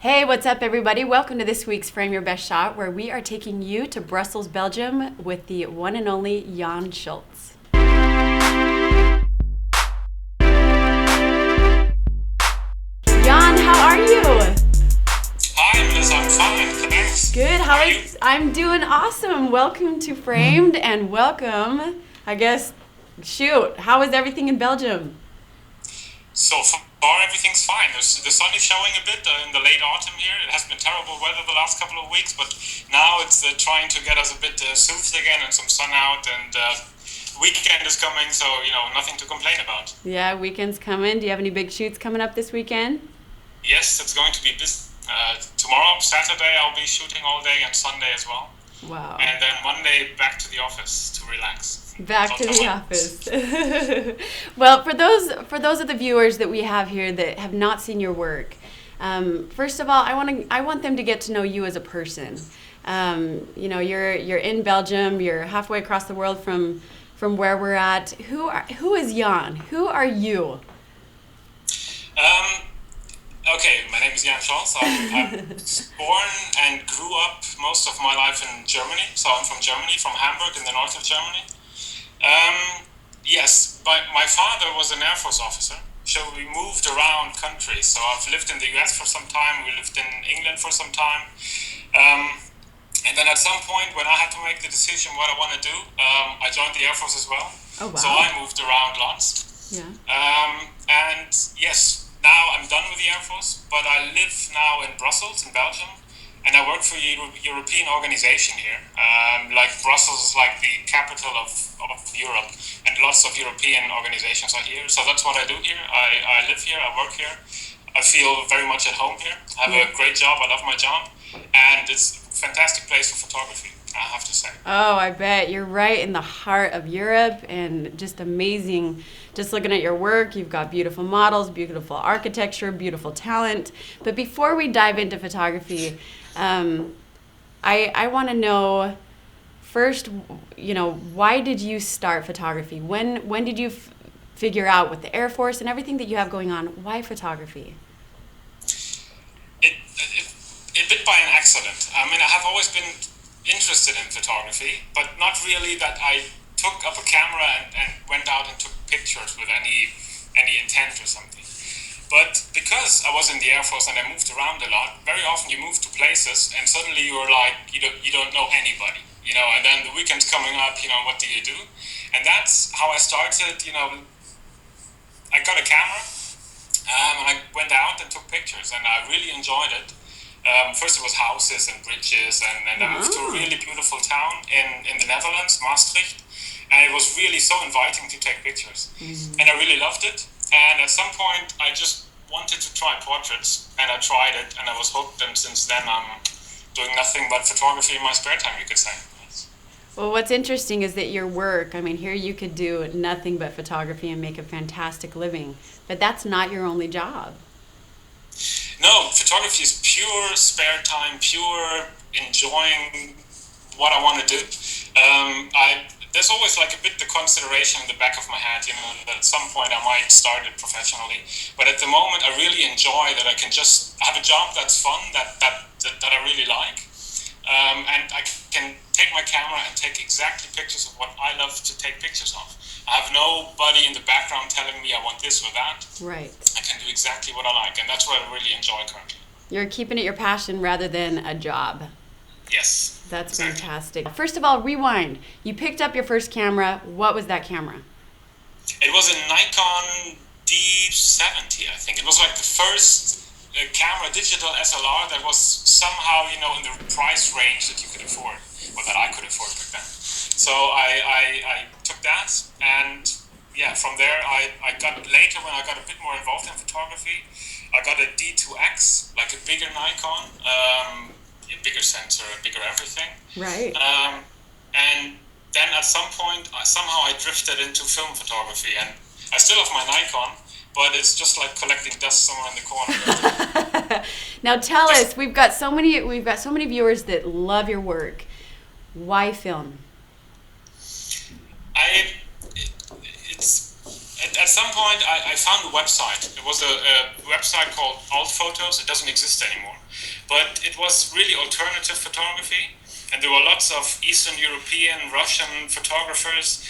Hey, what's up, everybody? Welcome to this week's Frame Your Best Shot, where we are taking you to Brussels, Belgium with the one and only Jan Scholz. Jan, how are you? Hi, Liz. I'm fine. Thanks. Good. How are you? I'm doing awesome. Welcome to Framed and welcome, how is everything in Belgium? So far, everything's fine. The sun is showing a bit in the late autumn here. It has been terrible weather the last couple of weeks, but now it's trying to get us a bit soothed again and some sun out, and weekend is coming, so, nothing to complain about. Yeah, weekend's coming. Do you have any big shoots coming up this weekend? Yes, it's going to be busy. Tomorrow, Saturday, I'll be shooting all day, and Sunday as well. Wow. And then Monday, back to the office to relax. Back to the office. Well, for those of the viewers that we have here that have not seen your work, first of all, I want them to get to know you as a person. You're in Belgium. You're halfway across the world from where we're at. Who is Jan? Who are you? Okay, my name is Jan Scholz. I'm born and grew up most of my life in Germany. So I'm from Germany, from Hamburg in the north of Germany. Yes, my father was an Air Force officer, so we moved around countries. So I've lived in the US for some time, we lived in England for some time. And then at some point when I had to make the decision what I want to do, I joined the Air Force as well. Oh, wow. So I moved around lots. Yeah. And yes, now I'm done with the Air Force, but I live now in Brussels, in Belgium. And I work for a European organization here. Like Brussels is like the capital of Europe, and lots of European organizations are here. So that's what I do here. I live here, I work here. I feel very much at home here. I have a great job, I love my job. And it's a fantastic place for photography, I have to say. Oh, I bet. You're right in the heart of Europe, and just amazing. Just looking at your work, you've got beautiful models, beautiful architecture, beautiful talent. But before we dive into photography, I want to know first, why did you start photography? When did you figure out with the Air Force and everything that you have going on, why photography? It bit by an accident. I mean, I have always been interested in photography, but not really that I took up a camera and went out and took pictures with any intent or something. But because I was in the Air Force and I moved around a lot, very often you move to places and suddenly you're like, you don't know anybody, and then the weekend's coming up, what do you do? And that's how I started, I got a camera and I went out and took pictures and I really enjoyed it. First it was houses and bridges and I moved to a really beautiful town in the Netherlands, Maastricht, and it was really so inviting to take pictures. Mm-hmm. And I really loved it. And at some point, I just wanted to try portraits, and I tried it, and I was hooked, and since then I'm doing nothing but photography in my spare time, you could say. Yes. Well, what's interesting is that your work, here you could do nothing but photography and make a fantastic living, but that's not your only job. No, photography is pure spare time, pure enjoying what I want to do. There's always like a bit the consideration in the back of my head, that at some point I might start it professionally. But at the moment, I really enjoy that I can just have a job that's fun, that I really like. And I can take my camera and take exactly pictures of what I love to take pictures of. I have nobody in the background telling me I want this or that. Right. I can do exactly what I like, and that's what I really enjoy currently. You're keeping it your passion rather than a job. Yes. That's exactly. Fantastic. First of all, rewind. You picked up your first camera. What was that camera? It was a Nikon D70, I think. It was like the first camera, digital SLR that was somehow, in the price range that you could afford, or that I could afford back then. So I took that, and from there I got, later when I got a bit more involved in photography, I got a D2X, like a bigger Nikon, a bigger sensor, a bigger everything. Right. And then at some point, somehow I drifted into film photography, and I still have my Nikon, but it's just like collecting dust somewhere in the corner. Now tell us, we've got so many viewers that love your work. Why film? It's at some point, I found a website. It was a website called Alt Photos. It doesn't exist anymore. But it was really alternative photography. And there were lots of Eastern European, Russian photographers,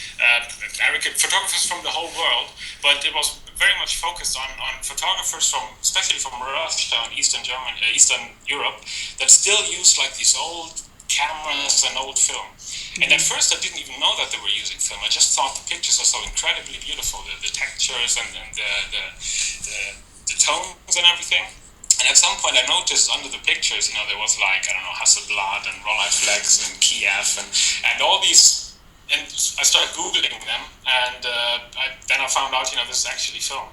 American photographers from the whole world. But it was very much focused on photographers from, especially from Russia and Eastern Germany, Eastern Europe, that still used like these old cameras and old film. And at first I didn't even know that they were using film. I just thought the pictures are so incredibly beautiful, the textures and the tones and everything. And at some point I noticed under the pictures, there was like, I don't know, Hasselblad and Rolleiflex and Kiev and all these, and I started Googling them, and then I found out, this is actually film.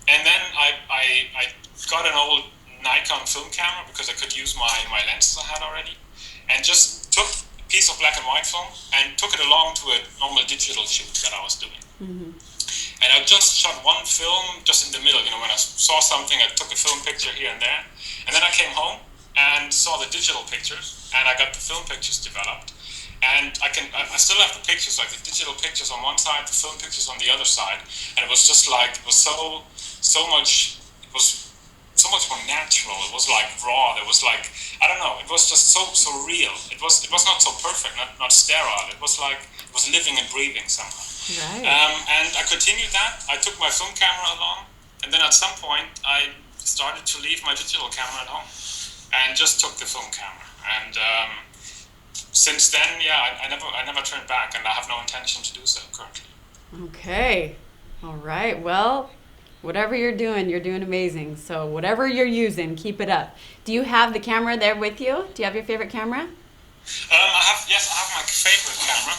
And then I got an old Nikon film camera because I could use my lenses I had already, and just took a piece of black and white film and took it along to a normal digital shoot that I was doing. Mm-hmm. And I just shot one film just in the middle, when I saw something, I took a film picture here and there. And then I came home and saw the digital pictures, and I got the film pictures developed. And I still have the pictures, like the digital pictures on one side, the film pictures on the other side. And it was just like, it was so much more natural. It was like raw. It was like, I don't know, it was just so real. It was not so perfect, not sterile. It was like, it was living and breathing somehow. Right. And I continued that. I took my film camera along, and then at some point I started to leave my digital camera at home and just took the film camera. And since then, I never turned back, and I have no intention to do so currently. Okay. All right. Well, whatever you're doing amazing. So whatever you're using, keep it up. Do you have the camera there with you? Do you have your favorite camera? I have my favorite camera.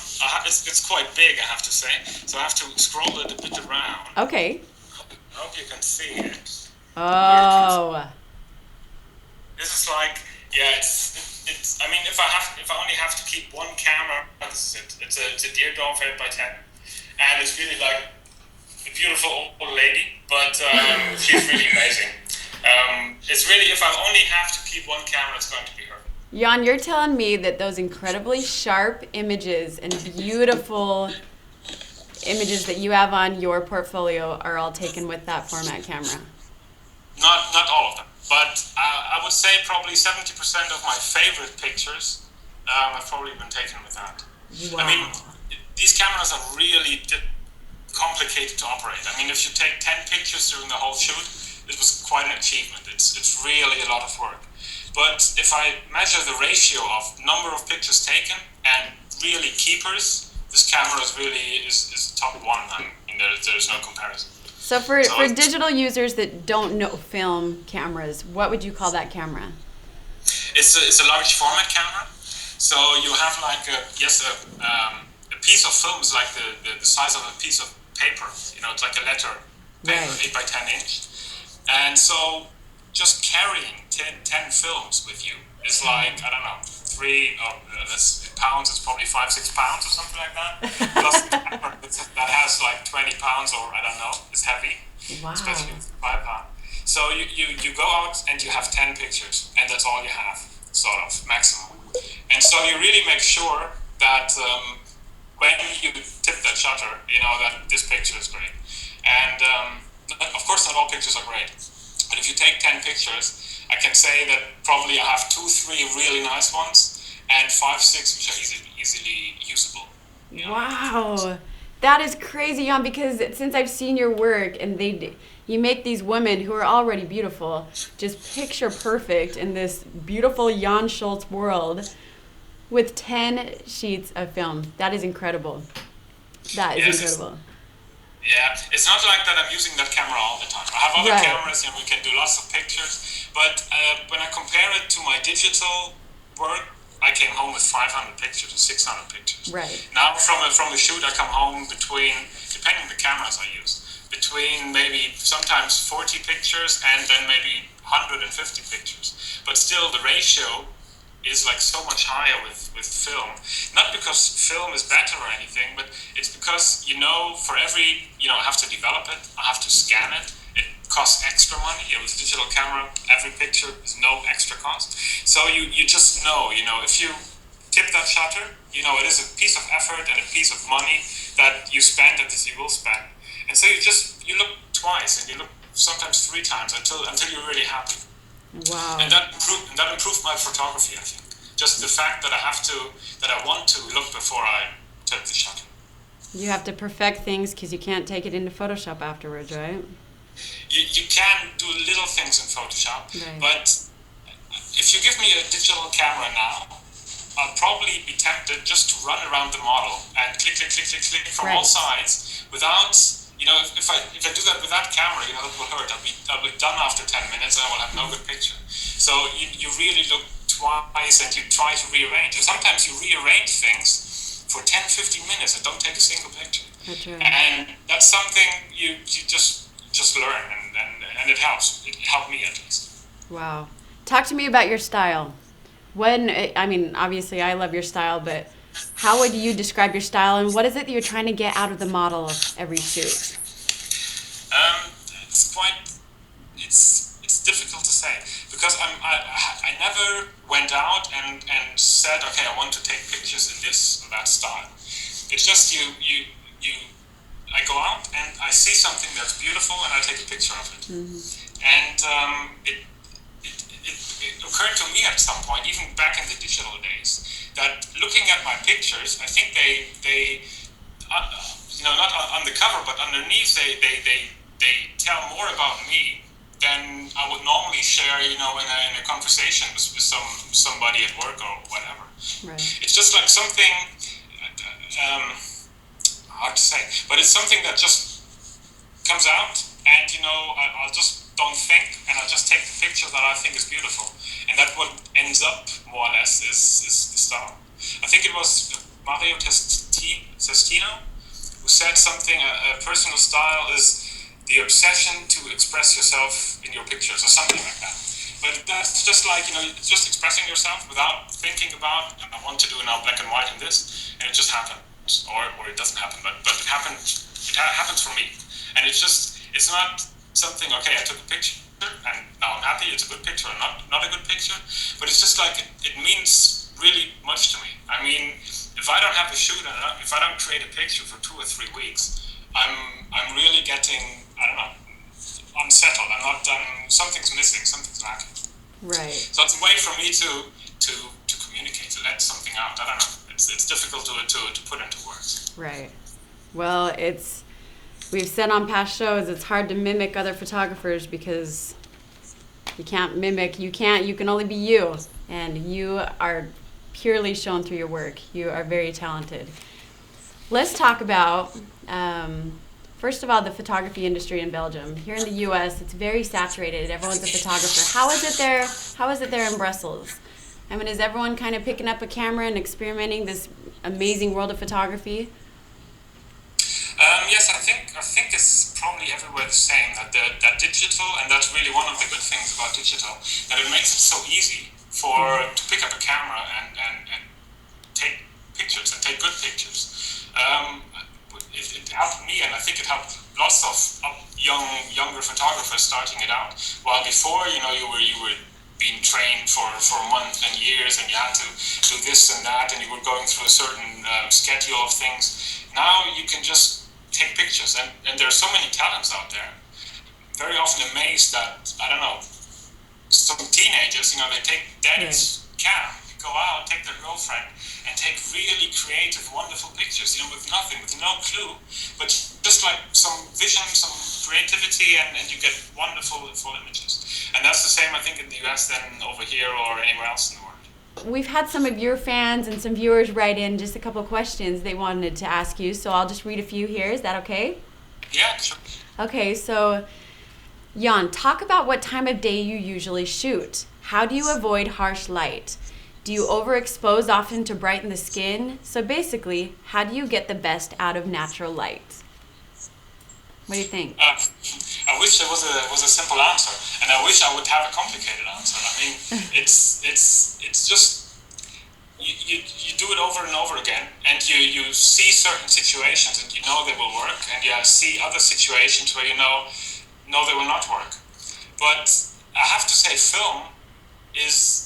It's quite big, I have to say, so I have to scroll it a bit around. Okay. I hope you can see it. Oh. This is like, it's. I mean, if I only have to keep one camera, this is it. It's a deer dove 8x10, and it's really like a beautiful old lady, but she's really amazing. It's really, if I only have to keep one camera, it's going to be her. Jan, you're telling me that those incredibly sharp images and beautiful images that you have on your portfolio are all taken with that format camera? Not all of them, but I would say probably 70% of my favorite pictures have probably been taken with that. Wow. I mean, these cameras are really complicated to operate. I mean, if you take 10 pictures during the whole shoot, it was quite an achievement. It's really a lot of work. But if I measure the ratio of number of pictures taken and really keepers, this camera is top one. I mean, there's no comparison. So for digital users that don't know film cameras, what would you call that camera? It's a large format camera. So you have like a piece of film is like the size of a piece of paper. It's like a letter paper, right. 8x10 inch. And so just carrying 10 films with you is like, I don't know, 3 pounds, it's probably 5-6 pounds or something like that. Plus the camera that has like 20 pounds or I don't know, it's heavy, wow. Especially with 5 pounds. So you go out and you have 10 pictures, and that's all you have, sort of, maximum. And so you really make sure that when you tip that shutter, that this picture is great. And of course not all pictures are great. But if you take 10 pictures, I can say that probably I have 2-3 really nice ones and 5-6 which are easily usable. Wow, that is crazy, Jan. Because since I've seen your work, and you make these women who are already beautiful just picture perfect in this beautiful Jan Scholz world with 10 sheets of film. That is incredible. That is incredible. Yeah, it's not like that I'm using that camera all the time. I have other cameras and we can do lots of pictures, but when I compare it to my digital work, I came home with 500 pictures or 600 pictures. Right. Now from the shoot, I come home between, depending on the cameras I use, between maybe sometimes 40 pictures and then maybe 150 pictures. But still the ratio is like so much higher with film. Not because film is better or anything, but it's because, for every, I have to develop it, I have to scan it, it costs extra money. With a digital camera, every picture is no extra cost. So you just know, if you tip that shutter, it is a piece of effort and a piece of money that you spend and that you will spend. And so you look twice, and you look sometimes 3 times until you're really happy. Wow. And that improved my photography, I think. Just the fact that I want to look before I take the shot. You have to perfect things because you can't take it into Photoshop afterwards, right? You can do little things in Photoshop, right. But if you give me a digital camera now, I'll probably be tempted just to run around the model and click from right. all sides without, if I do that with that camera, it will hurt. I'll be done after 10 minutes and I will have no good picture. So you really look twice and you try to rearrange. And sometimes you rearrange things for 10-15 minutes and don't take a single picture. That's right. And that's something you just learn and it helps. It helped me at least. Wow. Talk to me about your style. Obviously I love your style, but how would you describe your style, and what is it that you're trying to get out of the model every shoot? It's difficult to say because I never went out and said, okay, I want to take pictures in this or that style. It's just I go out and I see something that's beautiful and I take a picture of it. Mm-hmm. And it occurred to me at some point, even back in the digital days, that looking at my pictures, I think they not on the cover, but underneath, they tell more about me than I would normally share, in a conversation with somebody at work or whatever. Right. It's just like something, hard to say, but it's something that just comes out, and I'll just don't think, and I'll just take the picture that I think is beautiful, and that what ends up more or less is the style. I think it was Mario Testino who said something. A personal style is the obsession to express yourself in your pictures, or something like that. But that's just like it's just expressing yourself without thinking about. I want to do it now black and white in this, and it just happens, or it doesn't happen. But it happens. It happens for me, and it's not something, okay, I took a picture and now I'm happy, it's a good picture or not a good picture, but it's just like it means really much to me. I mean, if I don't have a shoot and if I don't create a picture for 2 or 3 weeks, I'm really getting, I don't know, unsettled. Something's missing, something's lacking. Right. So it's a way for me to communicate, to let something out. I don't know. It's difficult to put into words. Right. Well, we've said on past shows, it's hard to mimic other photographers because you can't mimic, you can only be you. And you are purely shown through your work. You are very talented. Let's talk about, first of all, the photography industry in Belgium. Here in the US, it's very saturated. Everyone's a photographer. How is it there in Brussels? I mean, is everyone kind of picking up a camera and experimenting this amazing world of photography? Yes, I think it's probably everywhere the same. That digital, and that's really one of the good things about digital, that it makes it so easy to pick up a camera and take pictures and take good pictures. It helped me, and I think it helped lots of younger photographers starting it out. While before, you were being trained for months and years, and you had to do this and that, and you were going through a certain schedule of things. Now you can just take pictures, and there are so many talents out there. Very often amazed that, I don't know, some teenagers, they take daddy's cam, go out, take their girlfriend, and take really creative, wonderful pictures, with nothing, with no clue, but just like some vision, some creativity, and you get wonderful images. And that's the same, I think, in the US than over here or anywhere else in the world. We've had some of your fans and some viewers write in just a couple questions they wanted to ask you, so I'll just read a few here. Is that okay? Yeah, sure. Okay, so Jan, talk about what time of day you usually shoot. How do you avoid harsh light? Do you overexpose often to brighten the skin? So basically, how do you get the best out of natural light? What do you think? I wish there was a simple answer, and I wish I would have a complicated answer. I mean, it's just you do it over and over again, and you see certain situations and they will work, and you see other situations where no, they will not work. But I have to say, film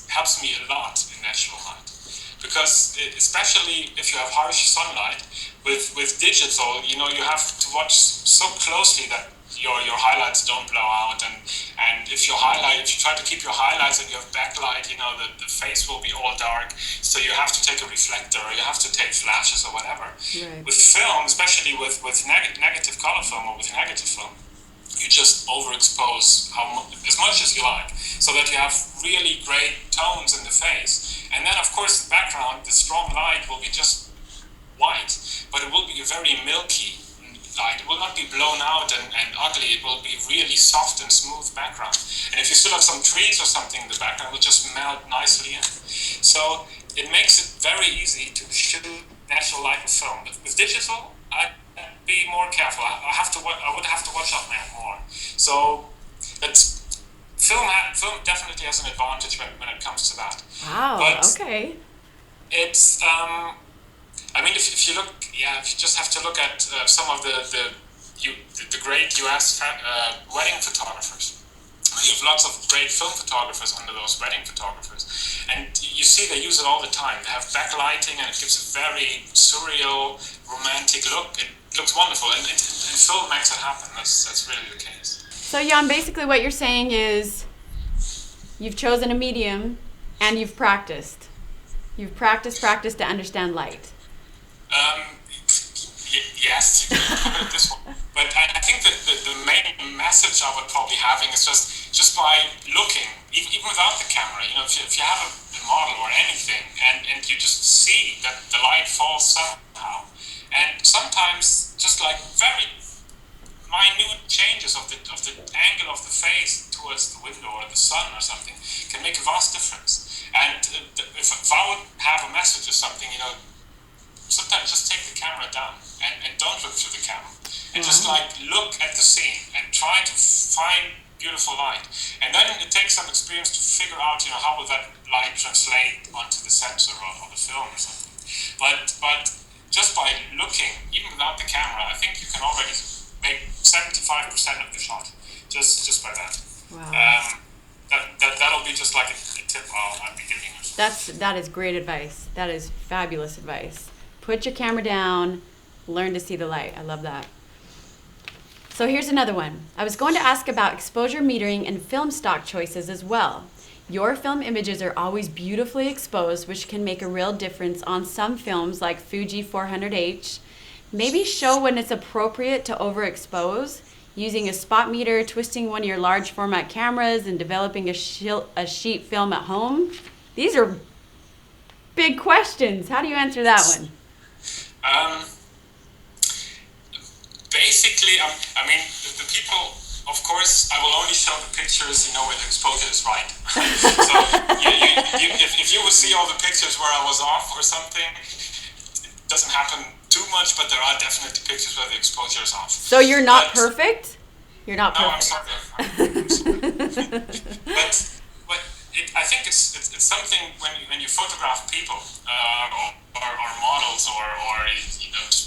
helps me a lot in natural light, because especially if you have harsh sunlight, with digital, you have to watch so closely that your highlights don't blow out, and if you try to keep your highlights and you have backlight, the face will be all dark, so you have to take a reflector or you have to take flashes or whatever. Right. With film, especially with negative color film or with negative film, you just overexpose as much as you like, so that you have really great tones in the face. And then of course the background, the strong light will be just white, but it will be a very milky light. It will not be blown out and ugly. It will be really soft and smooth background. And if you still have some trees or something in the background, it will just melt nicely in. So it makes it very easy to shoot natural light with film. But with digital, I'd be more careful. I would have to watch out more. So film definitely has an advantage when it comes to that. Wow. But okay. It's if you look, if you just have to look at some of the great US wedding photographers. You have lots of great film photographers under those wedding photographers, and you see they use it all the time. They have backlighting, and it gives a very surreal, romantic look. It looks wonderful, and film makes it happen. That's really the case. So Jan, basically what you're saying is you've chosen a medium and you've practiced. You've practiced to understand light. Yes, you can put it this way. But I think that the main message I would probably having is just by looking, even without the camera, if you have a model or anything, and you just see that the light falls somehow, and sometimes just like very minute changes of the angle of the face towards the window or the sun or something can make a vast difference. And if I would have a message or something, sometimes just take the camera down and don't look through the camera, and just look at the scene and try to find beautiful light. And then it takes some experience to figure out, how will that light translate onto the sensor or the film or something. But just by looking, even without the camera, I think you can already make 75% of the shot just by that. Wow. That'll be just like a tip I'd be giving you. That is great advice. That is fabulous advice. Put your camera down, learn to see the light. I love that. So here's another one. I was going to ask about exposure metering and film stock choices as well. Your film images are always beautifully exposed, which can make a real difference on some films like Fuji 400H. Maybe show when it's appropriate to overexpose, using a spot meter, twisting one of your large format cameras, and developing a sheet film at home. These are big questions. How do you answer that one? Basically, the people, of course, I will only show the pictures, where the exposure is right. So if you would see all the pictures where I was off or something, it doesn't happen too much, but there are definitely pictures where the exposure is off. So you're not perfect? You're not perfect. No, I'm sorry. But I think it's something when you photograph people or models or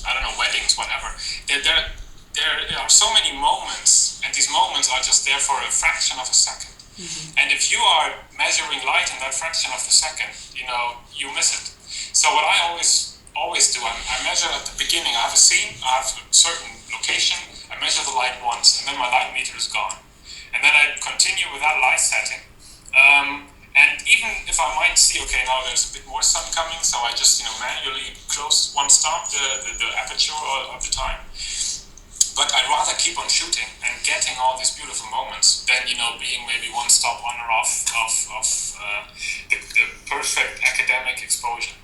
I don't know, weddings, whatever. There are so many moments, and these moments are just there for a fraction of a second. Mm-hmm. And if you are measuring light in that fraction of a second, you miss it. So what I always do, I measure at the beginning. I have a scene, I have a certain location, I measure the light once, and then my light meter is gone. And then I continue with that light setting. And even if I might see, okay, now there's a bit more sun coming, so I just manually close one stop, the aperture of the time. But I'd rather keep on shooting and getting all these beautiful moments than being maybe one stop on or off of the perfect academic exposure.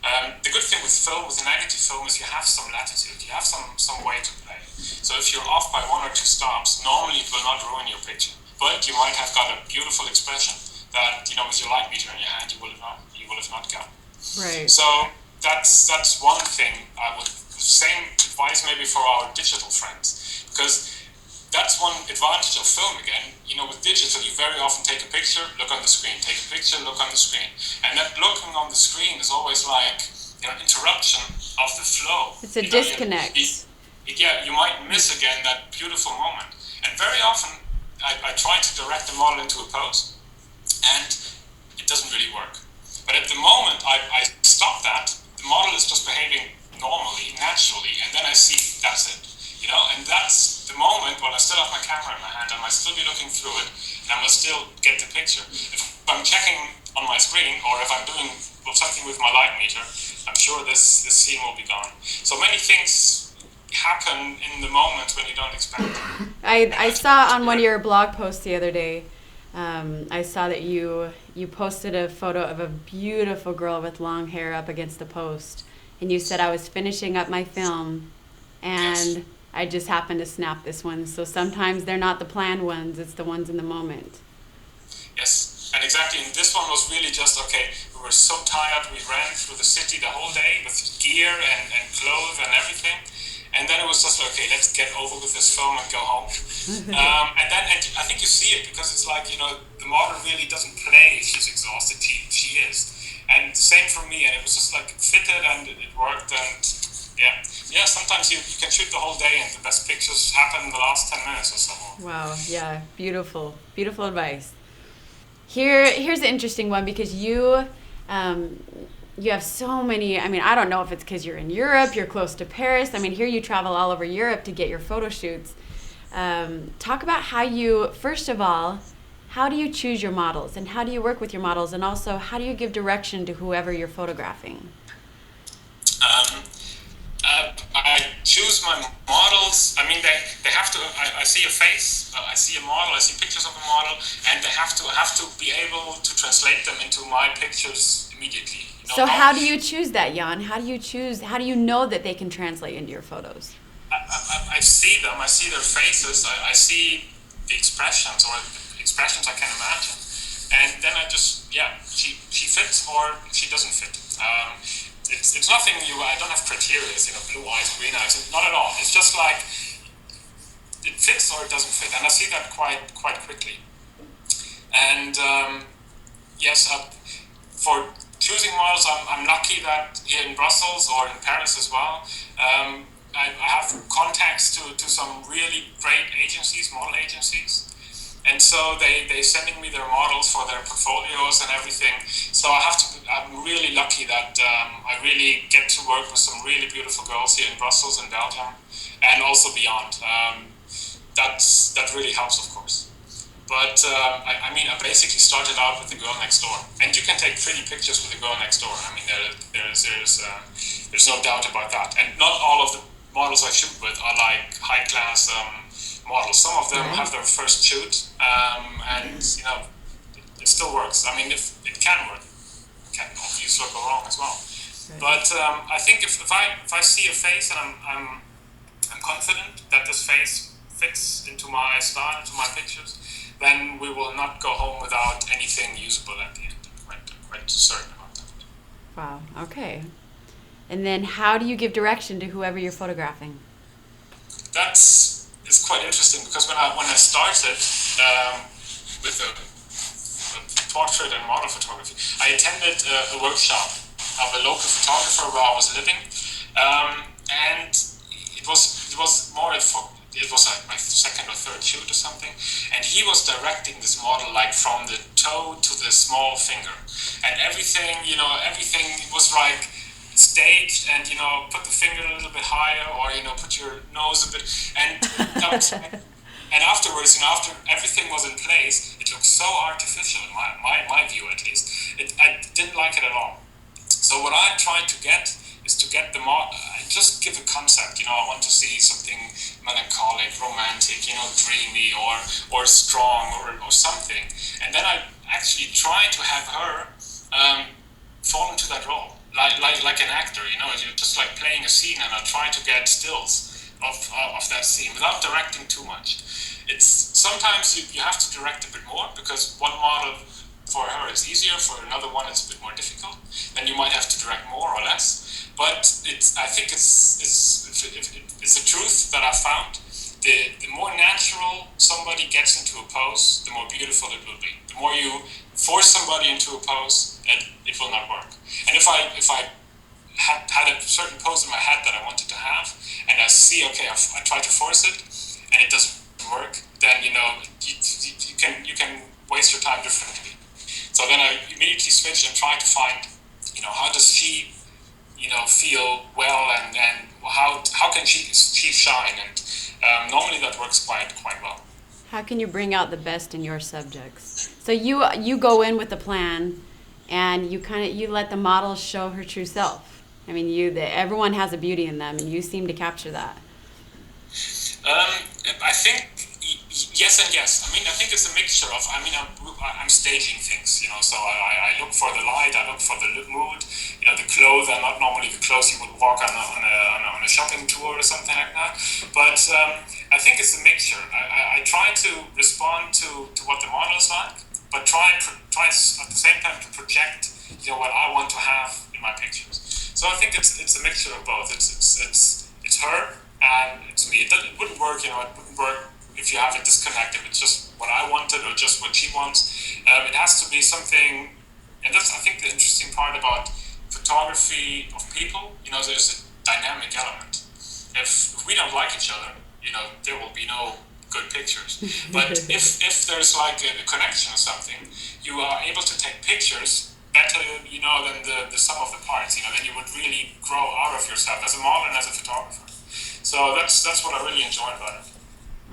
The good thing with film, with a negative film, is you have some latitude, you have some way to play. So if you're off by one or two stops, normally it will not ruin your picture, but you might have got a beautiful expression that with your light meter in your hand you will have not got. Right. So that's one thing I would. Same advice maybe for our digital friends, because that's one advantage of film again. With digital, you very often take a picture, look on the screen, take a picture, look on the screen, and that looking on the screen is always like interruption of the flow. It's a disconnect. You might miss again that beautiful moment, and very often I try to direct the model into a pose, and it doesn't really work. But at the moment I stop that, the model is just behaving normally, naturally, and then I see that's it. And that's the moment when I still have my camera in my hand, I might still be looking through it, and I will still get the picture. If I'm checking on my screen, or if I'm doing something with my light meter, I'm sure this scene will be gone. So many things happen in the moment when you don't expect them. I saw on one of your blog posts the other day, I saw that you posted a photo of a beautiful girl with long hair up against the post, and you said, I was finishing up my film, and yes, I just happened to snap this one. So sometimes they're not the planned ones, it's the ones in the moment. Yes, and exactly, and this one was really just, okay, we were so tired, we ran through the city the whole day with gear and clothes and everything, and then it was just like, okay, let's get over with this film and go home. And I think you see it, because it's like, the model really doesn't play if she's exhausted, she is. And same for me, and it was just like fitted and it worked, and yeah, sometimes you can shoot the whole day and the best pictures happen in the last 10 minutes or so. Wow, yeah, beautiful advice. Here's an interesting one, because you have so many, I don't know if it's because you're in Europe, you're close to Paris. Here you travel all over Europe to get your photo shoots. Talk about first of all, how do you choose your models, and how do you work with your models, and also how do you give direction to whoever you're photographing? I choose my models. They have to. I see a face. I see a model. I see pictures of a model, and they have to be able to translate them into my pictures immediately. So how do you choose that, Jan? How do you know that they can translate into your photos? I see them. I see their faces. I see the expressions, or the expressions I can imagine, and then I just she fits or she doesn't fit. It's nothing I don't have criteria, blue eyes, green eyes, not at all. It's just like it fits or it doesn't fit, and I see that quite quickly. And for choosing models, I'm lucky that here in Brussels or in Paris as well, I have contacts to some really great agencies, model agencies. And so they sending me their models for their portfolios and everything. So I'm really lucky that I really get to work with some really beautiful girls here in Brussels and Belgium, and also beyond. That really helps, of course. But I basically started out with the girl next door, and you can take pretty pictures with the girl next door. There's no doubt about that. And not all of the models I shoot with are like high class models. Some of them have their first shoot, and it still works. If it can work, it can obviously go wrong as well. Right. But I think if I see a face and I'm confident that this face fits into my style, into my pictures, then we will not go home without anything usable at the end. I'm quite certain about that. Wow. Okay. And then how do you give direction to whoever you're photographing? It's quite interesting, because when I started with a portrait and model photography, I attended a workshop of a local photographer where I was living, and it was like my second or third shoot or something, and he was directing this model like from the toe to the small finger, and everything was like staged, and put the finger a little bit higher, or put your nose a bit, and that was, and afterwards, after everything was in place, it looked so artificial in my view, at least. I didn't like it at all. So what I tried to get is to get the model. I just give a concept. I want to see something melancholic, romantic, dreamy, or strong, or something, and then I actually try to have her fall into that role. Like an actor, you're just like playing a scene, and I try to get stills of that scene without directing too much. It's sometimes you have to direct a bit more, because one model for her is easier, for another one it's a bit more difficult. Then you might have to direct more or less. But I think it's a truth that I found. The more natural somebody gets into a pose, the more beautiful it will be. The more you force somebody into a pose, it will not work. And if I had a certain pose in my head that I wanted to have, and I see, okay, I try to force it, and it doesn't work, then you can waste your time differently. So then I immediately switched and tried to find, how does she, feel well, and how can she shine, and normally that works quite well. How can you bring out the best in your subjects? So you go in with a plan, and you let the model show her true self. I mean, everyone has a beauty in them, and you seem to capture that. I think yes and yes. I mean, I think it's a mixture of. I mean, I'm staging things, so I look for the light, I look for the mood, the clothes are not normally the clothes you would walk on a shopping tour or something like that. But I think it's a mixture. I try to respond to what the model is like, but try at the same time to project, what I want to have in my pictures. So I think it's a mixture of both. It's her and it's me. It wouldn't work, it wouldn't work if you have it disconnected. It's just what I wanted or just what she wants. It has to be something, and that's I think the interesting part about photography of people. There's a dynamic element. If we don't like each other, there will be no good pictures. But if there's like a connection or something, you are able to take pictures better, than the sum of the parts. Then you would really grow out of yourself as a model and as a photographer. So that's what I really enjoy about it.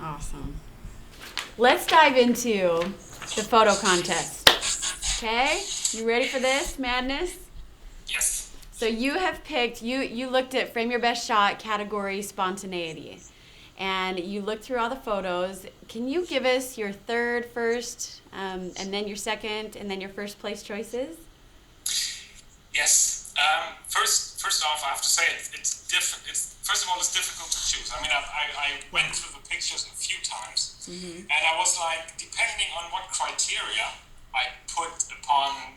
Awesome. Let's dive into the photo contest. Okay? You ready for this madness? Yes. So you have picked, you looked at Frame Your Best Shot category Spontaneity. And you looked through all the photos. Can you give us your third, first, and then your second, and then your first place choices? Yes. First off, I have to say it's different. First of all, it's difficult to choose. I mean, I went through the pictures a few times, and I was like, depending on what criteria I put upon,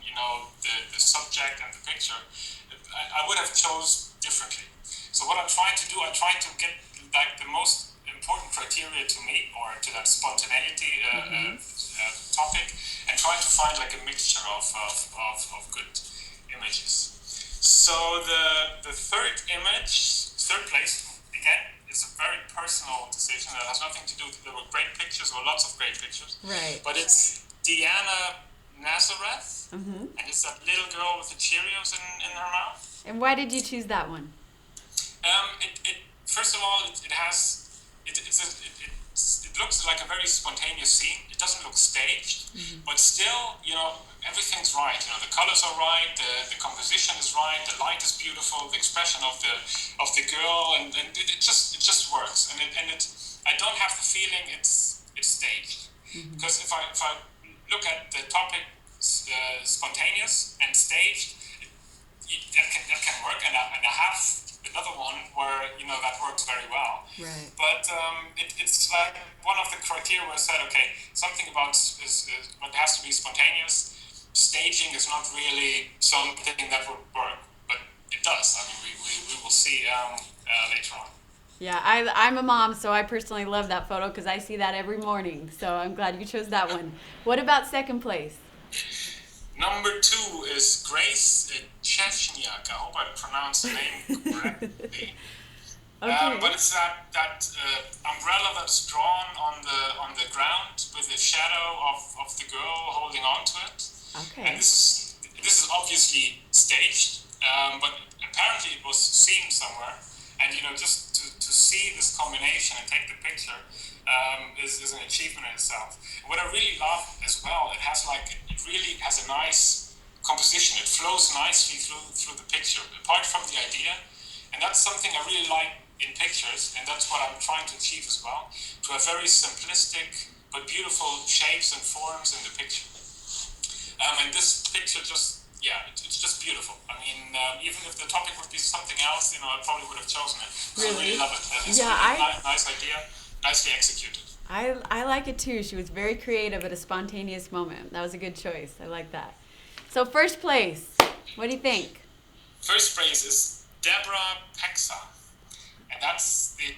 the subject and the picture, I would have chose differently. So what I tried to do, I tried to get like the most important criteria to me, or to that spontaneity topic, and try to find like a mixture of good images. So the third place, again, is a very personal decision that has nothing to do with, there were great pictures, or lots of great pictures. Right. But it's Diana Nazareth, and it's that little girl with the Cheerios in her mouth. And why did you choose that one? First of all, it looks like a very spontaneous scene. It doesn't look staged, but still, everything's right. The colors are right, the composition is right, the light is beautiful, the expression of the girl, and it just works. And I don't have the feeling it's staged, because if I look at the topic, spontaneous and staged, that can work, and I have another one where that works very well. Right. But it's like one of the criteria where I said, okay, something about what has to be spontaneous. Staging is not really something that would work, but it does. I mean, we will see later on. Yeah, I'm a mom, so I personally love that photo because I see that every morning. So I'm glad you chose that one. What about second place? Number 2 is Grace Sczcesniak. I hope I pronounced the name correctly. Okay. But it's that umbrella that's drawn on the ground with the shadow of the girl holding on to it. Okay. And this is obviously staged, but apparently it was seen somewhere. And just to see this combination and take the picture is an achievement in itself. And what I really love as well, it really has a nice composition. It flows nicely through the picture, apart from the idea. And that's something I really like in pictures, and that's what I'm trying to achieve as well, to have very simplistic but beautiful shapes and forms in the picture. And this picture it's just beautiful. I mean, even if the topic would be something else, I probably would have chosen it. Really? I really love it. It's a nice idea, nicely executed. I like it too. She was very creative at a spontaneous moment. That was a good choice. I like that. So first place, what do you think? First place is Debra Pexa, and that's the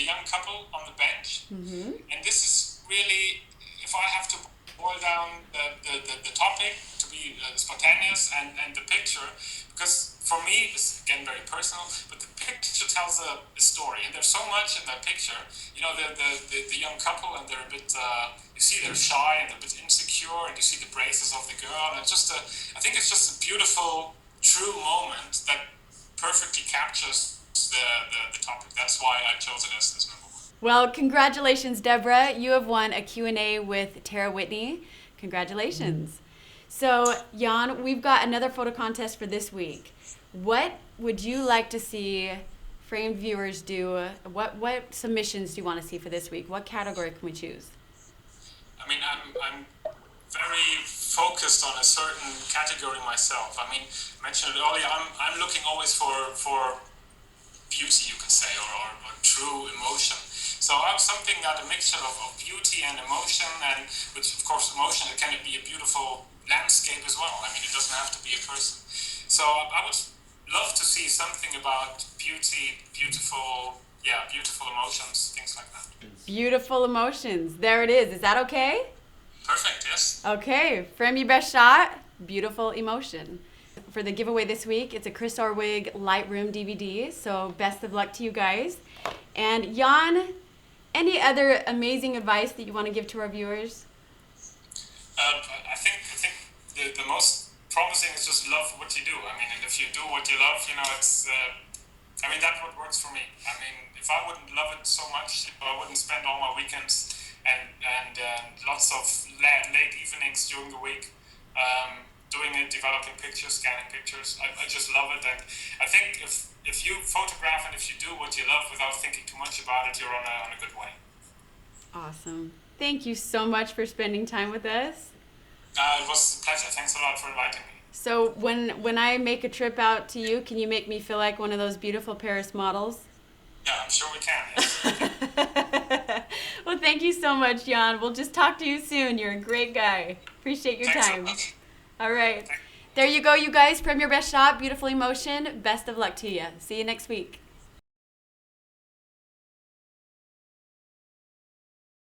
young couple on the bench. And this is really, if I have to boil down the topic to be spontaneous and the picture, because for me it's again very personal, but the picture tells a story, and there's so much in that picture. You know, the young couple, and they're a bit, you see they're shy and they're a bit insecure, and you see the braces of the girl, and I think it's just a beautiful, true moment that perfectly captures the topic. That's why I chose it as number one. Well, congratulations, Debra. You have won a Q&A with Tara Whitney. Congratulations. So, Jan, we've got another photo contest for this week. What would you like to see framed viewers do? What submissions do you want to see for this week? What category can we choose? I mean, I'm very focused on a certain category myself. I mean, I mentioned it earlier, I'm looking always for beauty, you can say, or true emotion. So I have something that a mixture of beauty and emotion, and which of course emotion, it can be a beautiful landscape as well. I mean, it doesn't have to be a person. So I would love to see something about beauty, beautiful emotions, things like that. Beautiful emotions. There it is. Is that okay? Perfect, yes. Okay. Frame Your Best Shot, beautiful emotion. For the giveaway this week, it's a Chris Orwig Lightroom DVD. So best of luck to you guys. And Jan, any other amazing advice that you want to give to our viewers? I think the most promising is just love what you do. I mean, and if you do what you love, you know, it's. That's what works for me. I mean, if I wouldn't love it so much, I wouldn't spend all my weekends and lots of late evenings during the week doing it, developing pictures, scanning pictures. I just love it, and I think if you photograph and if you do what you love without thinking too much about it, you're on a good way. Awesome. Thank you so much for spending time with us. It was a pleasure. Thanks a lot for inviting me. So when I make a trip out to you, can you make me feel like one of those beautiful Paris models? Yeah, I'm sure we can, yes. Well, thank you so much, Jan. We'll just talk to you soon. You're a great guy. Appreciate your Thanks time. so much. All right. There you go, you guys. Frame Your Best Shot, beautiful emotion. Best of luck to you. See you next week.